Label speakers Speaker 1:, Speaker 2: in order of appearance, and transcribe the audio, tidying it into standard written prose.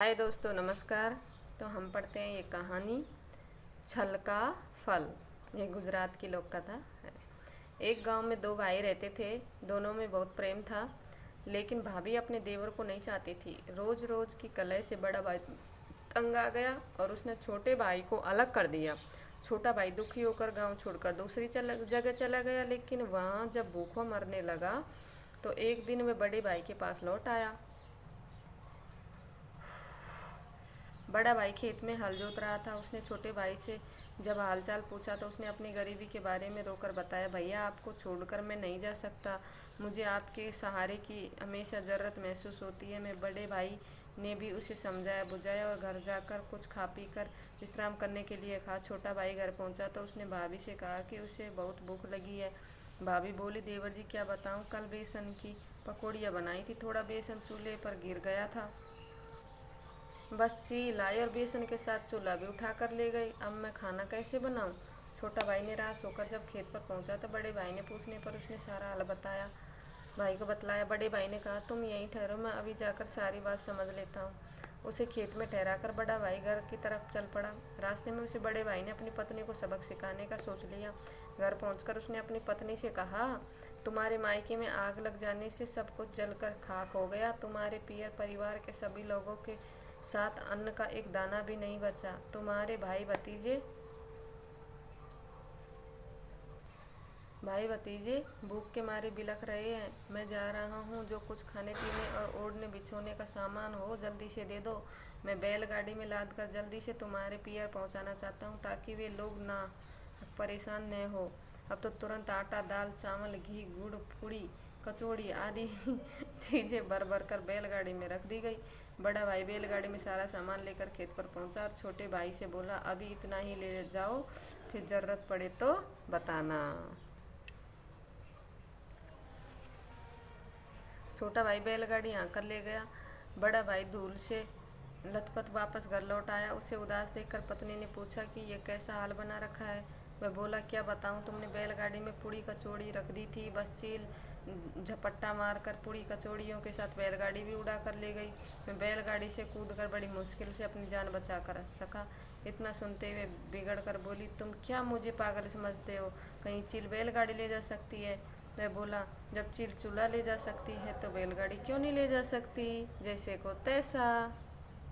Speaker 1: हाय दोस्तों, नमस्कार। तो हम पढ़ते हैं ये कहानी छल का फल। ये गुजरात की लोक कथा है। एक गांव में दो भाई रहते थे। दोनों में बहुत प्रेम था, लेकिन भाभी अपने देवर को नहीं चाहती थी। रोज रोज की कलह से बड़ा भाई तंग आ गया और उसने छोटे भाई को अलग कर दिया। छोटा भाई दुखी होकर गांव छोड़कर दूसरी जगह चला गया, लेकिन वहाँ जब भूखों मरने लगा तो एक दिन वह बड़े भाई के पास लौट आया। बड़ा भाई खेत में हल जोत रहा था। उसने छोटे भाई से जब हालचाल पूछा तो उसने अपनी गरीबी के बारे में रोकर बताया, भैया आपको छोड़कर मैं नहीं जा सकता। मुझे आपके सहारे की हमेशा ज़रूरत महसूस होती है। मैं बड़े भाई ने भी उसे समझाया बुझाया और घर जाकर कुछ खा पी कर विश्राम करने के लिए कहा। छोटा भाई घर पहुंचा तो उसने भाभी से कहा कि उसे बहुत भूख लगी है। भाभी बोली, देवर जी क्या बताऊं, कल बेसन की पकौड़ियाँ बनाई थी, थोड़ा बेसन चूल्हे पर गिर गया था, बस चील आई और बेसन के साथ चूल्हा भी उठा कर ले गई। अब मैं खाना कैसे बनाऊं? छोटा भाई निराश होकर जब खेत पर पहुंचा तो बड़े भाई ने पूछने पर उसने सारा हाल बताया। भाई को बतलाया। बड़े भाई ने कहा, तुम यहीं ठहरो, मैं अभी जाकर सारी बात समझ लेता हूँ। उसे खेत में ठहरा कर बड़ा भाई घर की तरफ चल पड़ा। रास्ते में उसे बड़े भाई ने अपनी पत्नी को सबक सिखाने का सोच लिया। घर पहुंचकर उसने अपनी पत्नी से कहा, तुम्हारे मायके में आग लग जाने से सब कुछ जलकर खाक हो गया। तुम्हारे पियर परिवार के सभी लोगों के साथ अन्न का एक दाना भी नहीं बचा। तुम्हारे भाई भतीजे भूख के मारे बिलख रहे हैं। मैं जा रहा हूँ, जो कुछ खाने पीने और ओढ़ने बिछोने का सामान हो जल्दी से दे दो। मैं बैलगाड़ी में लाद कर जल्दी से तुम्हारे पियर पहुँचाना चाहता हूँ, ताकि वे लोग ना परेशान न हो। अब तो तुरंत आटा, दाल, चावल, घी, गुड़, पूड़ी, कचौड़ी आदि चीज़ें भर भर कर बैलगाड़ी में रख दी गई। बड़ा भाई बैलगाड़ी में सारा सामान लेकर खेत पर पहुंचा और छोटे भाई से बोला, अभी इतना ही ले जाओ, फिर ज़रूरत पड़े तो बताना। छोटा भाई बैलगाड़ी आकर ले गया। बड़ा भाई धूल से लथपथ वापस घर लौट आया। उसे उदास देखकर पत्नी ने पूछा कि ये कैसा हाल बना रखा है। वह बोला, क्या बताऊं, तुमने बैलगाड़ी में पूड़ी कचौड़ी रख दी थी, बस चील झपट्टा मारकर पूड़ी कचौड़ियों के साथ बैलगाड़ी भी उड़ा कर ले गई। मैं बैलगाड़ी से कूदकर बड़ी मुश्किल से अपनी जान बचा कर सका। इतना सुनते हुए बिगड़ कर बोली, तुम क्या मुझे पागल समझते हो? कहीं चील बैलगाड़ी ले जा सकती है? वह बोला, जब चील चूल्हा ले जा सकती है तो बैलगाड़ी क्यों नहीं ले जा सकती? जैसे को तैसा।